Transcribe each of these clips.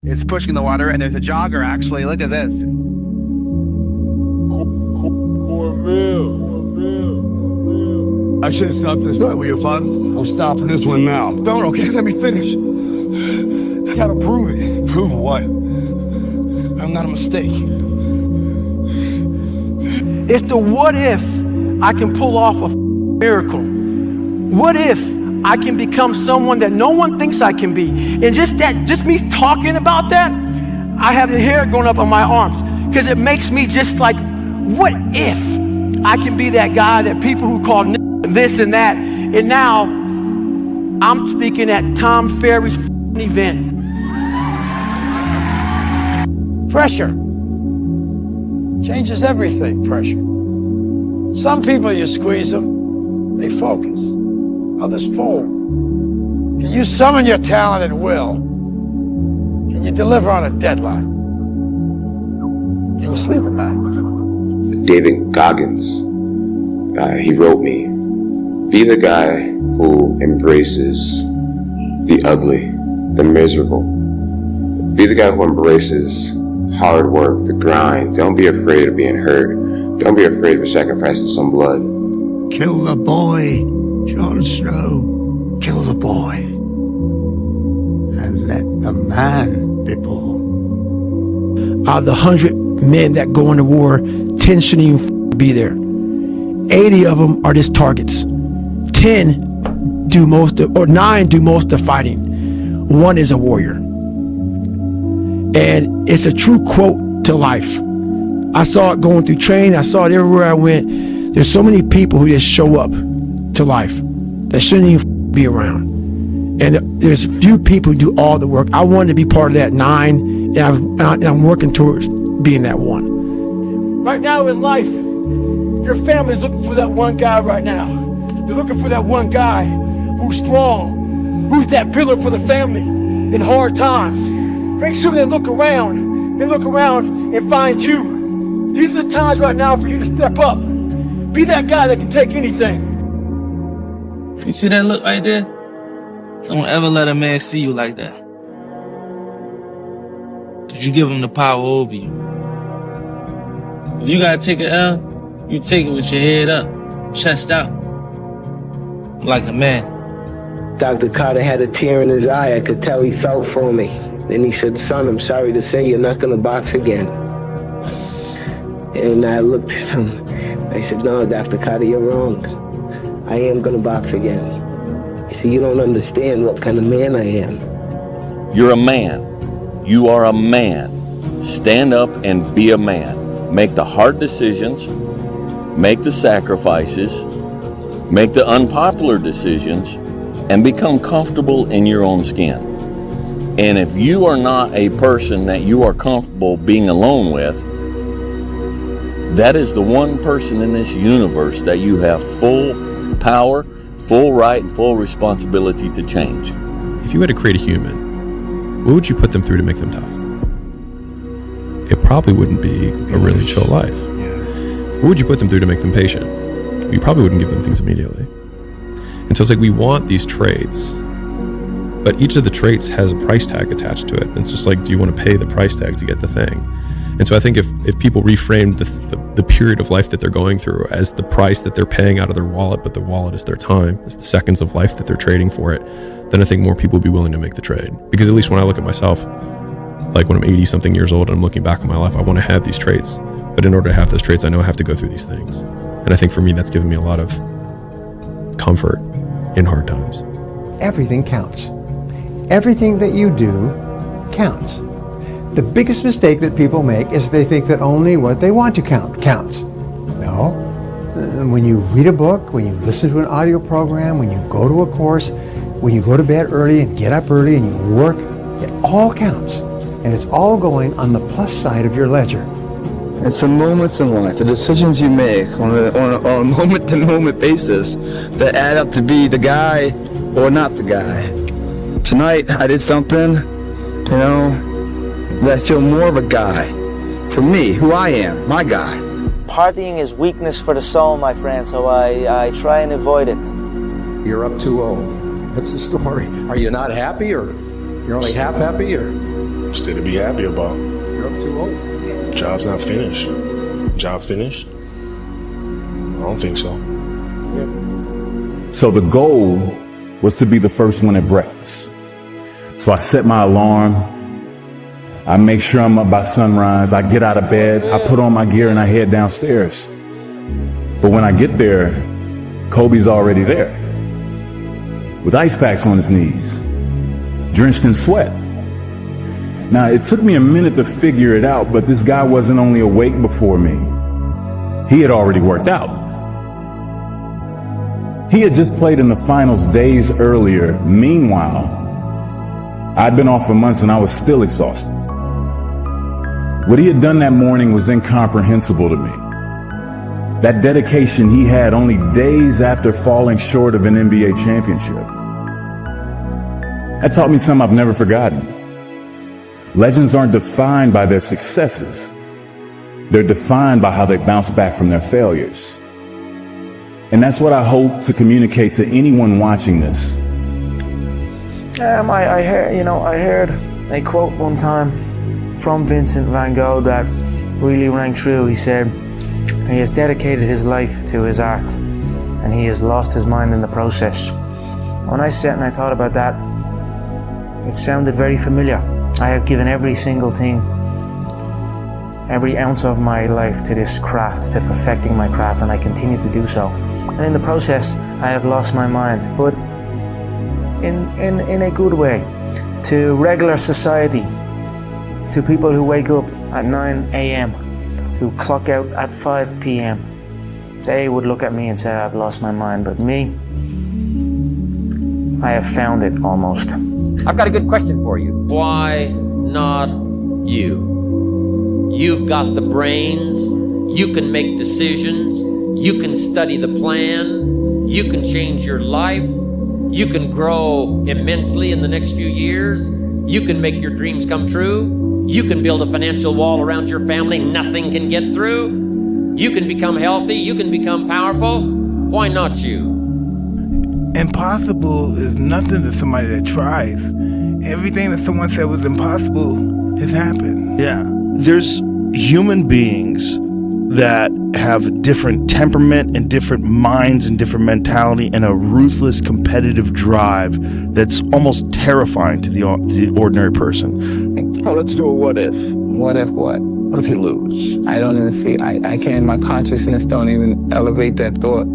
It's pushing the water, and there's a jogger, actually. Look at this. I should have stopped this night with you, father. I'm stopping this one now. Don't, okay? Let me finish. I gotta prove it. Prove what? I'm not a mistake. It's the what if I can pull off a miracle. What if I can become someone that no one thinks I can be? And just me talking about that, I have the hair going up on my arms because it makes me just like, what if I can be that guy that people who call this and that, and now I'm speaking at Tom Ferry's event. Pressure changes everything, pressure. Some people, you squeeze them, they focus. Others fold. And you summon your talent at will, and you deliver on a deadline. You'll sleep at night. David Goggins, he wrote me, be the guy who embraces the ugly, the miserable. Be the guy who embraces hard work, the grind. Don't be afraid of being hurt. Don't be afraid of sacrificing some blood. Kill the boy, Jon Snow. Kill the boy. And let the man be born. Out of the 100 men that go into war, 10 shouldn't even be there. 80 of them are just targets. 10 do most of, or 9 do most of the fighting. 1 is a warrior. And it's a true quote to life. I saw it going through training. I saw it everywhere I went. There's so many people who just show up to life that shouldn't even be around. And there's few people who do all the work. I wanted to be part of that 9, and I'm working towards being that 1. Right now in life, your family's looking for that one guy right now. They're looking for that one guy who's strong, who's that pillar for the family in hard times. Make sure they look around and find you. These are the times right now for you to step up. Be that guy that can take anything. You see that look right there? Don't ever let a man see you like that. Cause you give him the power over you. If you gotta take an L, you take it with your head up, chest out. Like a man. Dr. Carter had a tear in his eye. I could tell he felt for me. Then he said, son, I'm sorry to say you're not gonna box again. And I looked at him. I said, no, Dr. Carter, you're wrong. I am gonna box again. He said, you don't understand what kind of man I am. You're a man. You are a man. Stand up and be a man. Make the hard decisions. Make the sacrifices. Make the unpopular decisions. And become comfortable in your own skin. And if you are not a person that you are comfortable being alone with, that is the one person in this universe that you have full power, full right, and full responsibility to change. If you had to create a human, what would you put them through to make them tough? It probably wouldn't be a really chill life. What would you put them through to make them patient? You probably wouldn't give them things immediately. And so it's like we want these traits, but each of the traits has a price tag attached to it. And it's just like, do you want to pay the price tag to get the thing? And so I think if people reframed the period of life that they're going through as the price that they're paying out of their wallet, but the wallet is their time, it's the seconds of life that they're trading for it, then I think more people would be willing to make the trade. Because at least when I look at myself, like when I'm 80 something years old and I'm looking back on my life, I want to have these traits. But in order to have those traits, I know I have to go through these things. And I think for me, that's given me a lot of comfort in hard times. Everything counts. Everything that you do counts. The biggest mistake that people make is they think that only what they want to count counts. No. When you read a book, when you listen to an audio program, when you go to a course, when you go to bed early and get up early and you work, it all counts. And it's all going on the plus side of your ledger. It's the moments in life, the decisions you make on a moment-to-moment basis that add up to be the guy or not the guy. Tonight, I did something, that I feel more of a guy. For me, who I am, my guy. Partying is weakness for the soul, my friend, so I try and avoid it. You're up 2-0. What's the story? Are you not happy, or you're only half happy, or? Still to be happy about. You're up too old. Job's not finished. Job finished? I don't think so. So the goal was to be the first one at breakfast. So I set my alarm. I make sure I'm up by sunrise. I get out of bed. I put on my gear and I head downstairs. But when I get there, Kobe's already there with ice packs on his knees, drenched in sweat. Now, it took me a minute to figure it out, but this guy wasn't only awake before me. He had already worked out. He had just played in the finals days earlier. Meanwhile, I'd been off for months and I was still exhausted. What he had done that morning was incomprehensible to me. That dedication he had only days after falling short of an NBA championship. That taught me something I've never forgotten. Legends aren't defined by their successes. They're defined by how they bounce back from their failures. And that's what I hope to communicate to anyone watching this. I heard a quote one time from Vincent van Gogh that really rang true. He said, he has dedicated his life to his art and he has lost his mind in the process. When I sat and I thought about that, it sounded very familiar. I have given every single thing, every ounce of my life to this craft, to perfecting my craft, and I continue to do so. And in the process, I have lost my mind, but in a good way, to regular society, to people who wake up at 9 a.m., who clock out at 5 p.m. They would look at me and say, I've lost my mind, but me, I have found it almost. I've got a good question for you. Why not you? You've got the brains, you can make decisions, you can study the plan, you can change your life, you can grow immensely in the next few years, you can make your dreams come true, you can build a financial wall around your family nothing can get through, you can become healthy, you can become powerful. Why not you? Impossible is nothing to somebody that tries. Everything that someone said was impossible has happened. Yeah. There's human beings that have different temperament and different minds and different mentality and a ruthless competitive drive that's almost terrifying to the ordinary person. Oh, let's do a what if. What if what? What if you lose? I don't even feel, I can't, my consciousness don't even elevate that thought.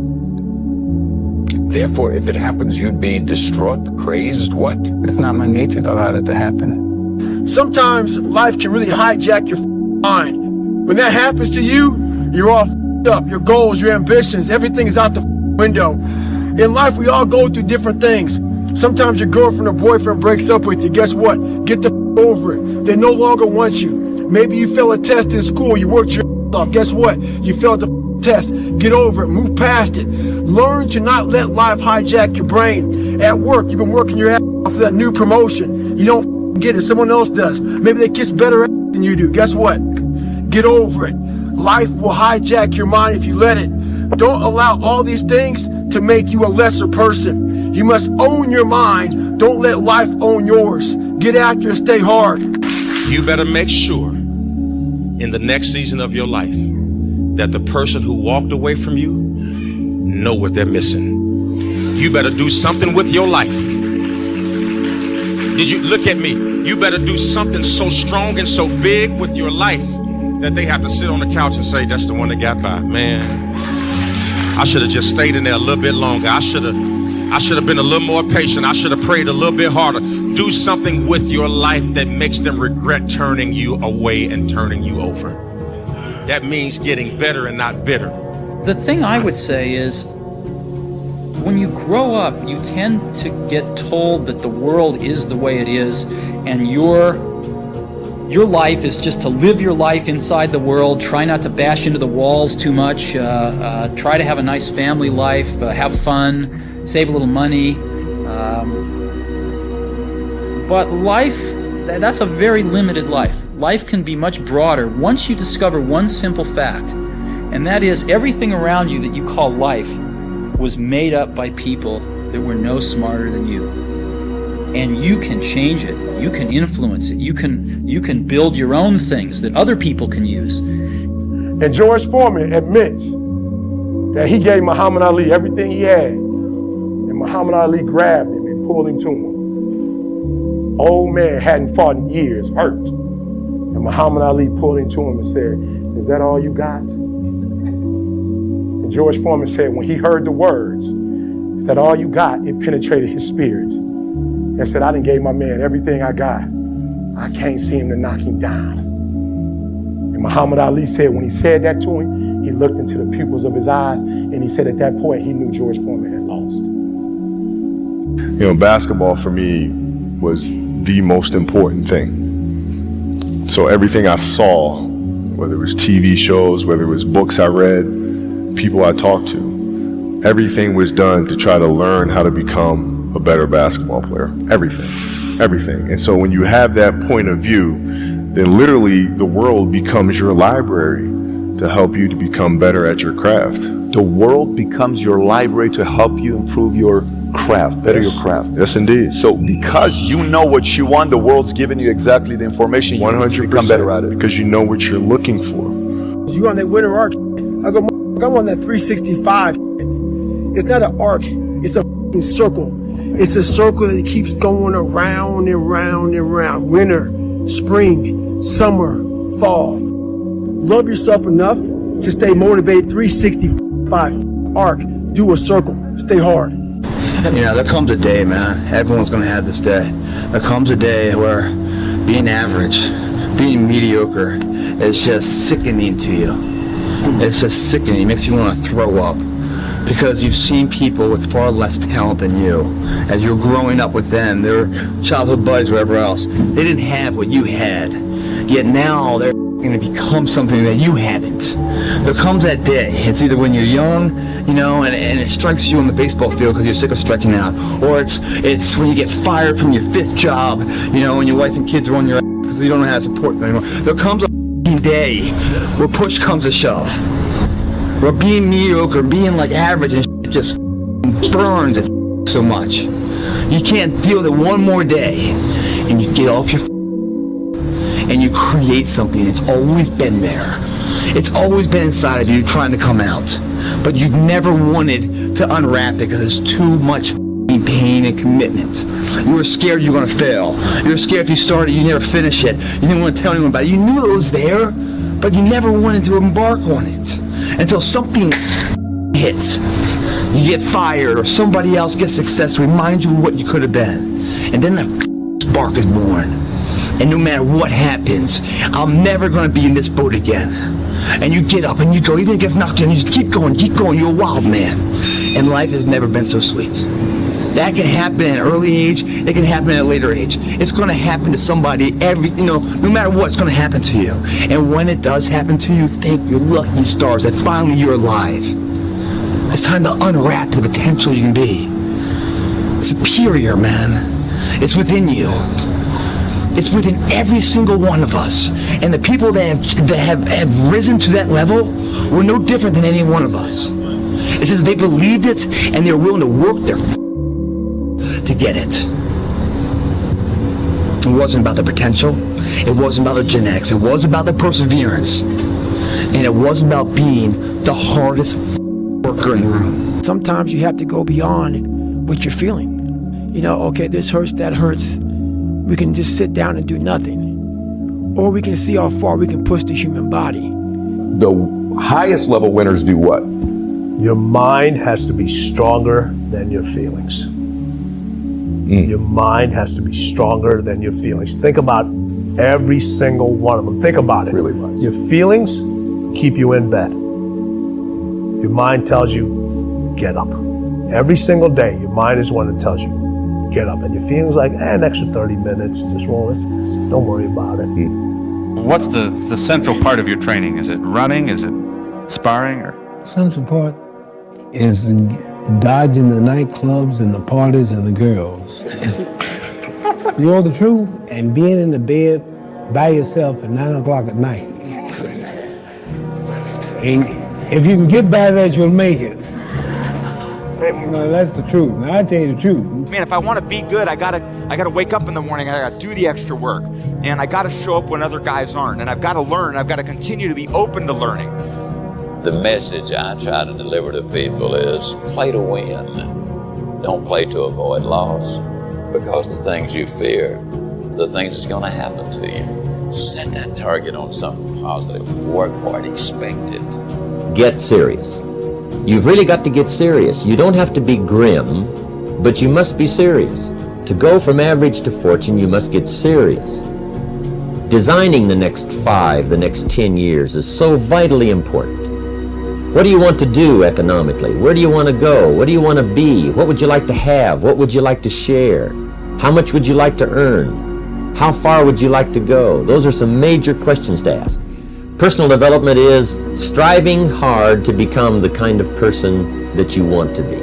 Therefore, if it happens, you'd be distraught, crazed, what? It's not my nature to allow that to happen. Sometimes life can really hijack your mind. When that happens to you, you're all up. Your goals, your ambitions, everything is out the window. In life, we all go through different things. Sometimes your girlfriend or boyfriend breaks up with you. Guess what? Get the over it. They no longer want you. Maybe you failed a test in school. You worked your off. Guess what? You failed the test. Get over it. Move past it. Learn to not let life hijack your brain. At work, you've been working your ass off for that new promotion. You don't get it. Someone else does. Maybe they kiss better ass than you do. Guess what? Get over it. Life will hijack your mind if you let it. Don't allow all these things to make you a lesser person. You must own your mind. Don't let life own yours. Get after it, stay hard. You better make sure in the next season of your life that the person who walked away from you know what they're missing. You better do something with your life. Did you look at me? You better do something so strong and so big with your life that they have to sit on the couch and say, that's the one that got by. Man, I should have just stayed in there a little bit longer. I should have been a little more patient. I should have prayed a little bit harder. Do something with your life that makes them regret turning you away and turning you over. That means getting better and not bitter. The thing I would say is, when you grow up, you tend to get told that the world is the way it is, and your life is just to live your life inside the world, try not to bash into the walls too much, try to have a nice family life, have fun, save a little money. But life, that's a very limited life. Life can be much broader once you discover one simple fact, and that is everything around you that you call life was made up by people that were no smarter than you. And you can change it. You can influence it. You can You can build your own things that other people can use. And George Foreman admits that he gave Muhammad Ali everything he had. And Muhammad Ali grabbed him and pulled him to him. Old man hadn't fought in years, hurt. And Muhammad Ali pulled him to him and said, "Is that all you got?" And George Foreman said when he heard the words, "Is that all you got?" it penetrated his spirit. And said, "I done gave my man everything I got. I can't seem to knock him down." And Muhammad Ali said when he said that to him, he looked into the pupils of his eyes, and he said at that point he knew George Foreman had lost. You know, basketball for me was the most important thing. So everything I saw, whether it was TV shows, whether it was books I read, people I talked to, everything was done to try to learn how to become a better basketball player. Everything. And so when you have that point of view, then literally the world becomes your library to help you to become better at your craft. The world becomes your library to help you improve your craft, better your craft. Yes, indeed. So because you know what you want, the world's giving you exactly the information you need to become better at it. Because you know what you're looking for. You on that winter arc, I go, I'm on that 365. It's not an arc, it's a circle. It's a circle that keeps going around and round and round. Winter, spring, summer, fall. Love yourself enough to stay motivated. 365 arc. Do a circle. Stay hard. You know, there comes a day, man. Everyone's gonna have this day. There comes a day where being average, being mediocre is just sickening to you. It's just sickening. It makes you want to throw up. Because you've seen people with far less talent than you. As you're growing up with them, their childhood buddies, whatever else, they didn't have what you had. Yet now they're going to become something that you haven't. There comes that day. It's either when you're young, you know, and it strikes you on the baseball field because you're sick of striking out. Or it's when you get fired from your 5th job, you know, when your wife and kids are on your ass because you don't know how to support them anymore. There comes a day where push comes to shove. Where being mediocre, being like average and just burns it so much. You can't deal with it one more day. And you get off your and you create something that's always been there. It's always been inside of you trying to come out. But you've never wanted to unwrap it because it's too much pain and commitment. You were scared you were going to fail. You were scared if you started, you never finish it. You didn't want to tell anyone about it. You knew it was there, but you never wanted to embark on it. Until something hits. You get fired or somebody else gets success to remind you of what you could have been. And then the spark is born. And no matter what happens, I'm never going to be in this boat again. And you get up and you go, even if it gets knocked down, you just keep going, you're a wild man. And life has never been so sweet. That can happen at an early age, it can happen at a later age. It's going to happen to somebody no matter what, it's going to happen to you. And when it does happen to you, thank your lucky stars that finally you're alive. It's time to unwrap the potential you can be. Superior, man. It's within you. It's within every single one of us. And the people that have risen to that level were no different than any one of us. It's just they believed it and they're willing to work their to get it. It wasn't about the potential. It wasn't about the genetics. It was about the perseverance. And it was about being the hardest worker in the room. Sometimes you have to go beyond what you're feeling. You know, okay, this hurts, that hurts. We can just sit down and do nothing. Or we can see how far we can push the human body. The highest level winners do what? Your mind has to be stronger than your feelings. Your mind has to be stronger than your feelings. Think about every single one of them. Think about it. Really was. Your feelings keep you in bed. Your mind tells you, get up. Every single day, your mind is one that tells you, get up. And your feelings like, an extra 30 minutes, just roll it. Don't worry about it. What's the central part of your training? Is it running? Is it sparring? Or Central part is dodging the nightclubs and the parties and the girls. You know the truth? And being in the bed by yourself at 9 o'clock at night. And if you can get by that, you'll make it. No, that's the truth. Now, I tell you the truth. Man, if I want to be good, I gotta I got to wake up in the morning and I got to do the extra work. And I got to show up when other guys aren't. And I've got to learn. I've got to continue to be open to learning. The message I try to deliver to people is play to win. Don't play to avoid loss. Because the things you fear, the things that's going to happen to you. Set that target on something positive. Work for it. Expect it. Get serious. You've really got to get serious. You don't have to be grim, but you must be serious. To go from average to fortune, you must get serious. Designing the next 5, the next 10 years is so vitally important. What do you want to do economically? Where do you want to go? What do you want to be? What would you like to have? What would you like to share? How much would you like to earn? How far would you like to go? Those are some major questions to ask. Personal development is striving hard to become the kind of person that you want to be.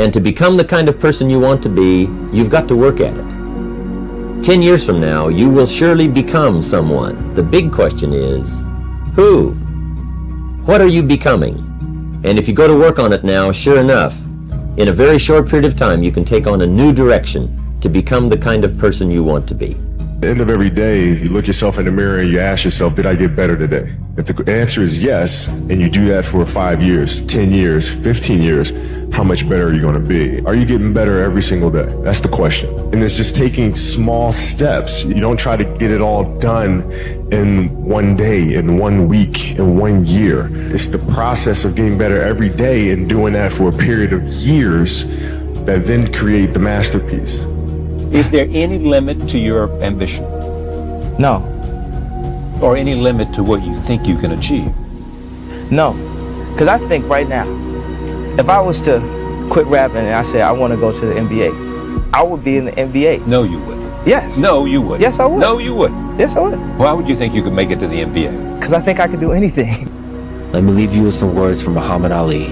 And to become the kind of person you want to be, you've got to work at it. 10 years from now, you will surely become someone. The big question is, who? What are you becoming? And if you go to work on it now, sure enough, in a very short period of time, you can take on a new direction to become the kind of person you want to be. At the end of every day, you look yourself in the mirror and you ask yourself, did I get better today? If the answer is yes, and you do that for 5 years, 10 years, 15 years, how much better are you going to be? Are you getting better every single day? That's the question. And it's just taking small steps. You don't try to get it all done in one day, in 1 week, in 1 year. It's the process of getting better every day and doing that for a period of years that then create the masterpiece. Is there any limit to your ambition? No. Or any limit to what you think you can achieve? No. Because I think right now, if I was to quit rapping and I said I want to go to the NBA, I would be in the NBA. No, you wouldn't. Yes. No, you wouldn't. Yes, I would. No, you wouldn't. Yes, I would. Why would you think you could make it to the NBA? Because I think I could do anything. Let me leave you with some words from Muhammad Ali.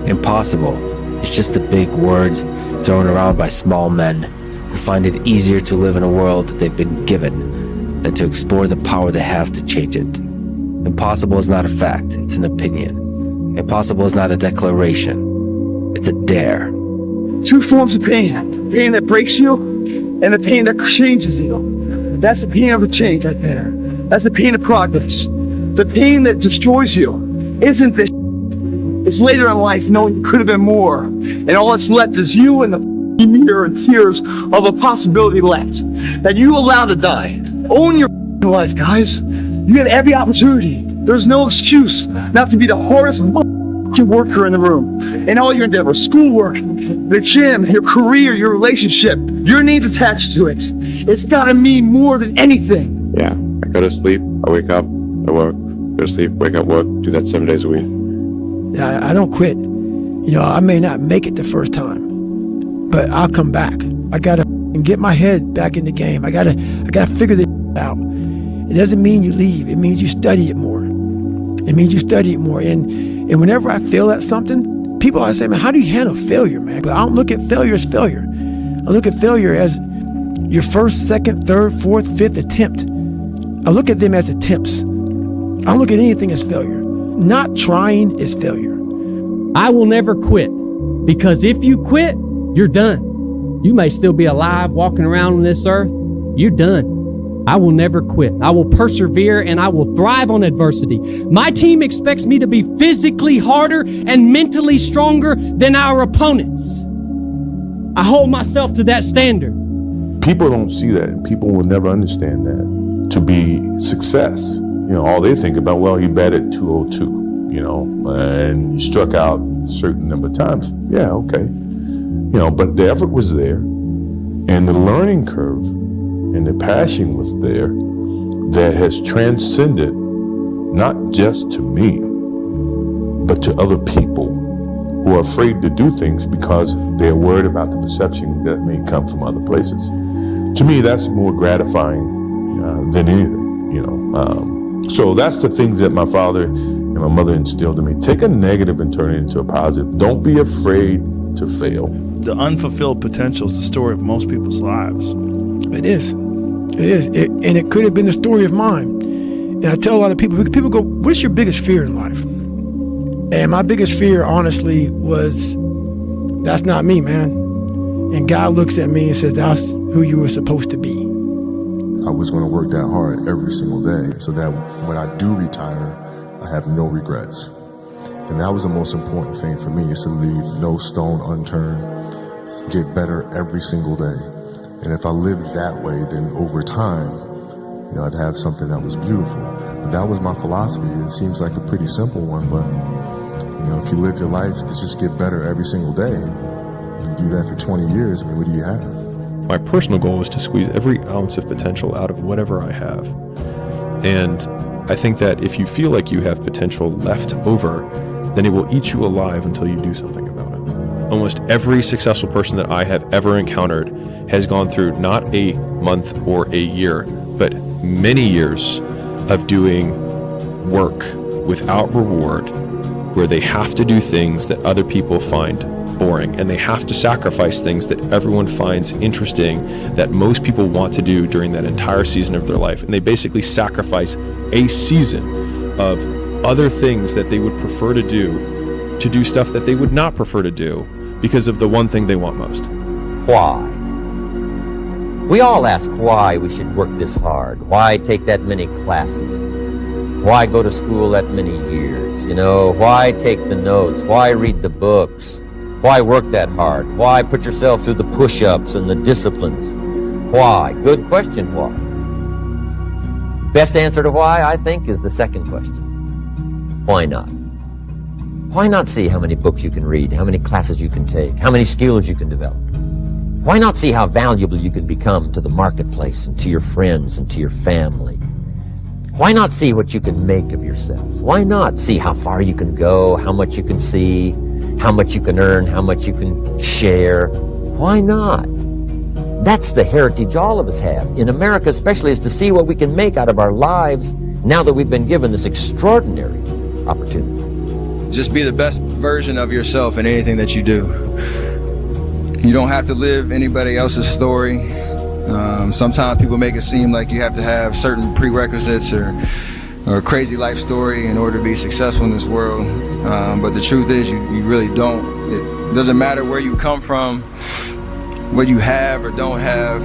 Impossible is just a big word thrown around by small men who find it easier to live in a world that they've been given than to explore the power they have to change it. Impossible is not a fact, it's an opinion. Impossible is not a declaration, it's a dare. Two forms of pain. Pain that breaks you and the pain that changes you. That's the pain of the change right there. That's the pain of progress. The pain that destroys you isn't this. It's later in life knowing you could have been more. And all that's left is you and the mirror and tears of a possibility left that you allowed to die. Own your life, guys. You have every opportunity. There's no excuse not to be the hardest worker in the room. In all your endeavors, schoolwork, the gym, your career, your relationship, your needs attached to it. It's gotta mean more than anything. Yeah, I go to sleep, I wake up, I work, go to sleep, wake up, work, do that 7 days a week. I don't quit. You know, I may not make it the first time, but I'll come back. I gotta get my head back in the game. I gotta figure this out. It doesn't mean you leave. It means you study it more. It means you study it more. And whenever I fail at something, people always say, man, how do you handle failure, man? But I don't look at failure as failure. I look at failure as your first, second, third, fourth, fifth attempt. I look at them as attempts. I don't look at anything as failure. Not trying is failure. I will never quit, because if you quit, you're done. You may still be alive walking around on this earth. You're done. I will never quit. I will persevere and I will thrive on adversity. My team expects me to be physically harder and mentally stronger than our opponents. I hold myself to that standard. People don't see that. People will never understand that. To be success, all they think about, well, he batted 202, and he struck out a certain number of times. Yeah, okay. But the effort was there, and the learning curve and the passion was there that has transcended not just to me, but to other people who are afraid to do things because they're worried about the perception that may come from other places. To me, that's more gratifying than anything, So that's the things that my father and my mother instilled in me. Take a negative and turn it into a positive. Don't be afraid to fail. The unfulfilled potential is the story of most people's lives. It is. It is. And it could have been the story of mine. And I tell a lot of people go, what's your biggest fear in life? And my biggest fear, honestly, was, that's not me, man. And God looks at me and says, that's who you were supposed to be. I was going to work that hard every single day so that when I do retire, I have no regrets. And that was the most important thing for me, is to leave no stone unturned, get better every single day. And if I lived that way, then over time, you know, I'd have something that was beautiful. But that was my philosophy. It seems like a pretty simple one, but you know, if you live your life to just get better every single day, you do that for 20 years, I mean, what do you have? My personal goal is to squeeze every ounce of potential out of whatever I have. And I think that if you feel like you have potential left over, then it will eat you alive until you do something about it. Almost every successful person that I have ever encountered has gone through not a month or a year, but many years of doing work without reward, where they have to do things that other people find boring, and they have to sacrifice things that everyone finds interesting, that most people want to do during that entire season of their life. And they basically sacrifice a season of other things that they would prefer to do stuff that they would not prefer to do because of the one thing they want most. Why? We all ask why we should work this hard. Why take that many classes? Why go to school that many years? You know, why take the notes? Why read the books? Why work that hard? Why put yourself through the push-ups and the disciplines? Why? Good question, why? Best answer to why, I think, is the second question. Why not? Why not see how many books you can read, how many classes you can take, how many skills you can develop? Why not see how valuable you can become to the marketplace and to your friends and to your family? Why not see what you can make of yourself? Why not see how far you can go, how much you can see, how much you can earn, how much you can share? Why not? That's the heritage all of us have, in America especially, is to see what we can make out of our lives now that we've been given this extraordinary opportunity. Just be the best version of yourself in anything that you do. You don't have to live anybody else's story. Sometimes people make it seem like you have to have certain prerequisites or a crazy life story in order to be successful in this world. But the truth is, you really don't. It doesn't matter where you come from, what you have or don't have,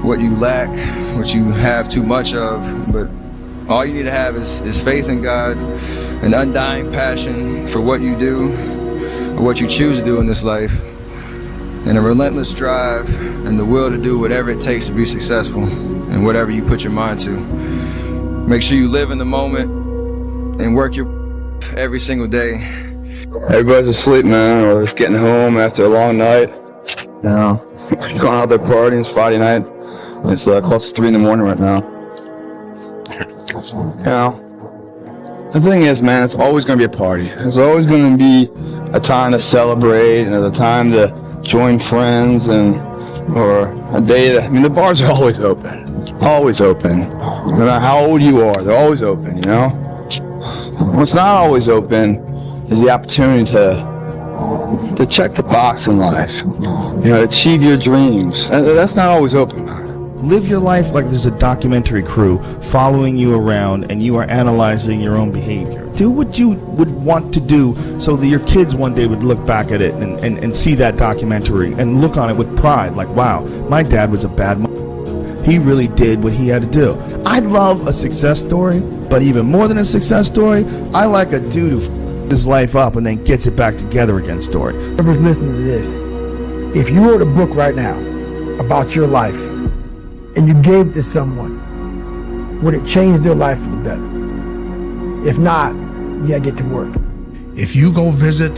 what you lack, what you have too much of. But all you need to have is faith in God, an undying passion for what you do or what you choose to do in this life, and a relentless drive and the will to do whatever it takes to be successful in whatever you put your mind to. Make sure you live in the moment and work your every single day. Everybody's asleep, man, or just getting home after a long night. You know, going out there partying. It's Friday night. It's close to 3 in the morning right now. You know, the thing is, man, it's always going to be a party. There's always going to be a time to celebrate and a time to join friends or a day that, I mean, the bars are always open. Always open. No matter how old you are, they're always open, you know? What's not always open is the opportunity to check the box in life. You know, to achieve your dreams. That's not always open, man. Live your life like there's a documentary crew following you around and you are analyzing your own behavior. Do what you would want to do so that your kids one day would look back at it and see that documentary and look on it with pride. Like, wow, my dad was a bad he really did what he had to do. I love a success story, but even more than a success story, I like a dude who his life up and then gets it back together again story. Whoever's listening to this, if you wrote a book right now about your life and you gave it to someone, would it change their life for the better? If not, you gotta get to work. If you go visit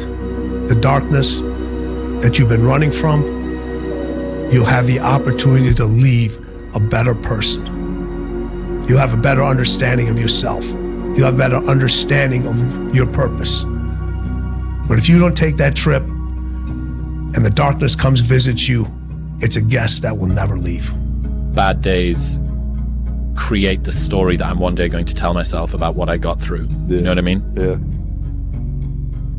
the darkness that you've been running from, you'll have the opportunity to leave a better person. You'll have a better understanding of yourself. You'll have a better understanding of your purpose. But if you don't take that trip and the darkness comes visits you, it's a guest that will never leave. Bad days create the story that I'm one day going to tell myself about what I got through. Yeah. You know what I mean? Yeah.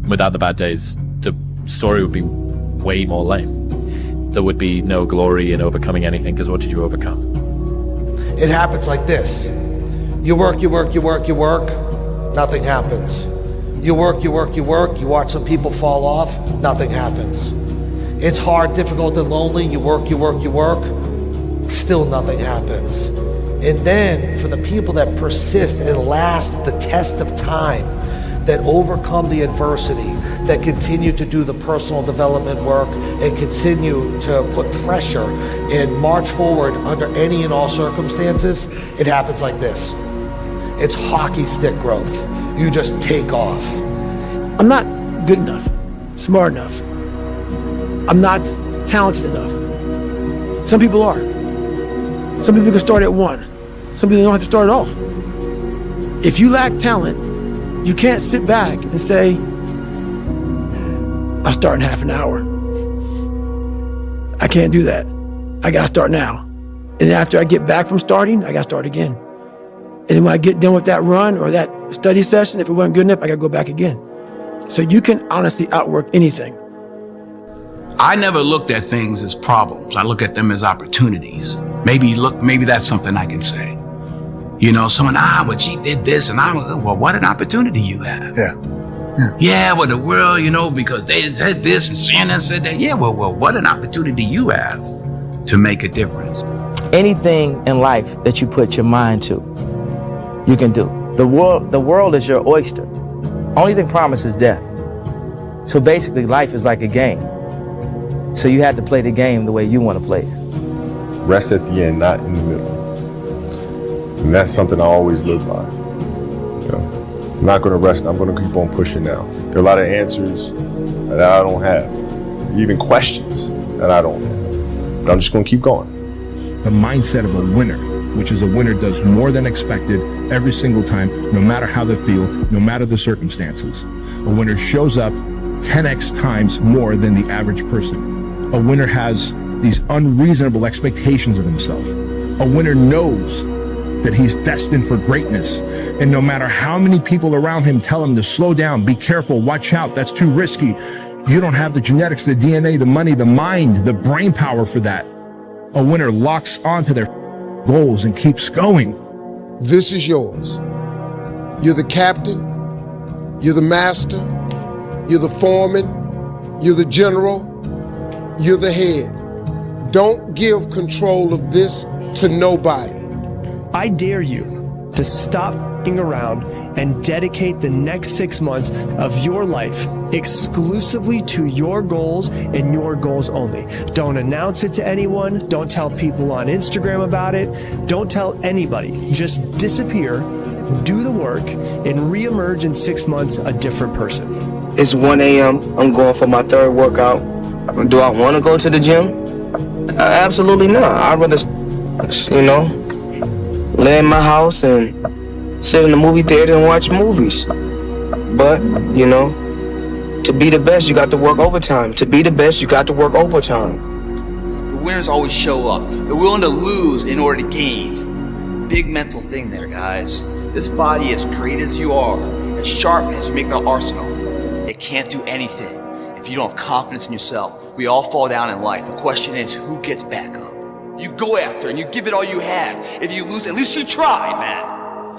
Without the bad days, the story would be way more lame. There would be no glory in overcoming anything, because what did you overcome? It happens like this. You work, nothing happens. You work, you watch some people fall off, nothing happens. It's hard, difficult, and lonely. You work, still nothing happens. And then for the people that persist and last the test of time, that overcome the adversity, that continue to do the personal development work and continue to put pressure and march forward under any and all circumstances, it happens like this. It's hockey stick growth. You just take off. I'm not good enough, smart enough. I'm not talented enough. Some people are. Some people can start at 1. Some people don't have to start at all. If you lack talent, you can't sit back and say, I'll start in half an hour. I can't do that. I gotta start now. And after I get back from starting, I gotta start again. And then when I get done with that run or that study session, if it wasn't good enough, I gotta go back again. So you can honestly outwork anything. I never looked at things as problems. I look at them as opportunities. Maybe that's something I can say. You know, someone, but she did this, and well, what an opportunity you have. Yeah, well, the world, you know, because they said this and Shannon said that. Yeah, well, what an opportunity you have to make a difference. Anything in life that you put your mind to, you can do. The world is your oyster. Only thing promised is death. So basically, life is like a game. So you have to play the game the way you want to play it. Rest at the end, not in the middle. And that's something I always live by. You know, I'm not going to rest. I'm going to keep on pushing now. There are a lot of answers that I don't have, even questions that I don't have. But I'm just going to keep going. The mindset of a winner, which is a winner does more than expected every single time, no matter how they feel, no matter the circumstances. A winner shows up 10x times more than the average person. A winner has these unreasonable expectations of himself. A winner knows that he's destined for greatness. And no matter how many people around him tell him to slow down, be careful, watch out, that's too risky. You don't have the genetics, the DNA, the money, the mind, the brain power for that. A winner locks onto their goals and keeps going. This is yours. You're the captain, you're the master, you're the foreman, you're the general, you're the head. Don't give control of this to nobody. I dare you to stop f***ing around and dedicate the next 6 months of your life exclusively to your goals and your goals only. Don't announce it to anyone. Don't tell people on Instagram about it. Don't tell anybody. Just disappear, do the work, and reemerge in 6 months a different person. It's 1 a.m. I'm going for my 3rd workout. Do I want to go to the gym? Absolutely not. I'd rather, lay in my house and sit in the movie theater and watch movies. But, to be the best, you got to work overtime. To be the best, you got to work overtime. The winners always show up. They're willing to lose in order to gain. Big mental thing there, guys. This body, as great as you are, as sharp as you make the arsenal, it can't do anything if you don't have confidence in yourself. We all fall down in life. The question is, who gets back up? You go after and you give it all you have. If you lose, at least you tried, man.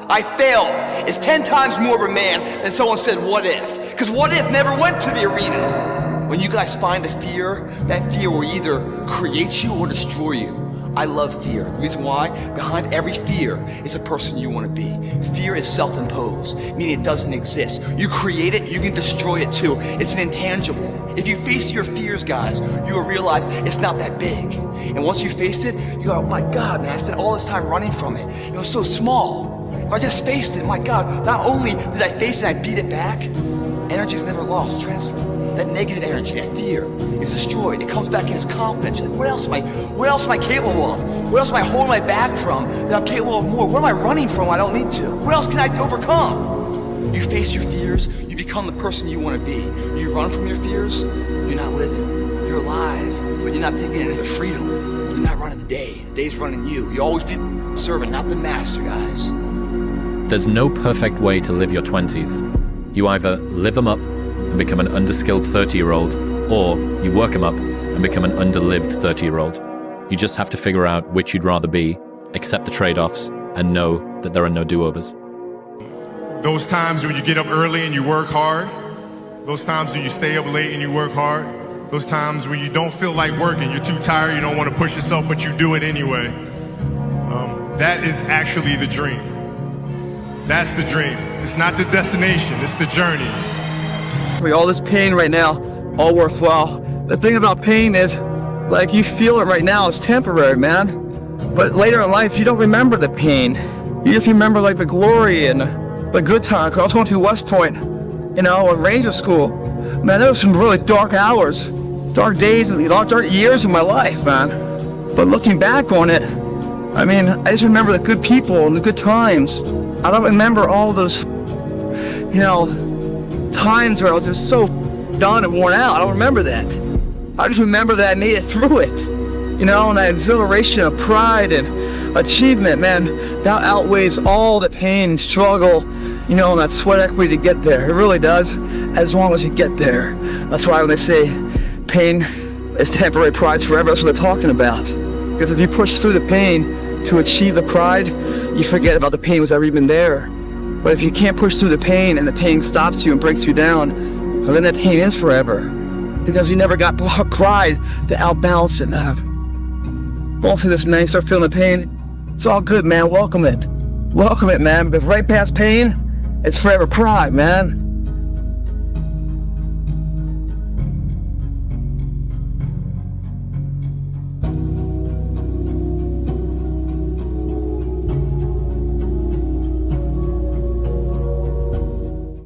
I failed. It's 10 times more of a man than someone said, what if? Because what if never went to the arena. When you guys find a fear, that fear will either create you or destroy you. I love fear. The reason why? Behind every fear is a person you want to be. Fear is self-imposed, meaning it doesn't exist. You create it, you can destroy it too. It's an intangible. If you face your fears, guys, you will realize it's not that big. And once you face it, you go, oh my God, man, I spent all this time running from it. It was so small. If I just faced it, my God, not only did I face it, I beat it back, energy is never lost, transferred. That negative energy, that fear, is destroyed. It comes back in as confidence. You're like, what else am I capable of? What else am I holding my back from that I'm capable of more? What am I running from I don't need to? What else can I overcome? You face your fears, you become the person you want to be. You run from your fears, you're not living. You're alive, but you're not taking into freedom. You're not running the day. The day's running you. You always be the servant, not the master, guys. There's no perfect way to live your 20s. You either live them up and become an underskilled 30-year-old, or you work them up and become an underlived 30-year-old. You just have to figure out which you'd rather be, accept the trade-offs, and know that there are no do-overs. Those times when you get up early and you work hard, those times when you stay up late and you work hard, those times when you don't feel like working, you're too tired, you don't want to push yourself, but you do it anyway. That is actually the dream. That's the dream. It's not the destination, it's the journey. All this pain right now, all worthwhile. The thing about pain is, like, you feel it right now, it's temporary, man. But later in life, you don't remember the pain. You just remember, like, the glory and the good time. 'Cause I was going to West Point, you know, at Ranger School. Man, there was some really dark hours, dark days, and dark years of my life, man. But looking back on it, I mean, I just remember the good people and the good times. I don't remember all those, you know, times where I was just so done and worn out. I don't remember that. I just remember that I made it through it. You know, and that exhilaration of pride and achievement, man, that outweighs all the pain and struggle, you know, and that sweat equity to get there. It really does, as long as you get there. That's why when they say pain is temporary, pride's forever, that's what they're talking about. Because if you push through the pain to achieve the pride, you forget about the pain was ever even there. But if you can't push through the pain and the pain stops you and breaks you down, well, then that pain is forever. Because you never got pride to outbalance it. Going through this, man, you start feeling the pain. It's all good, man. Welcome it. Welcome it, man. But right past pain, it's forever pride, man.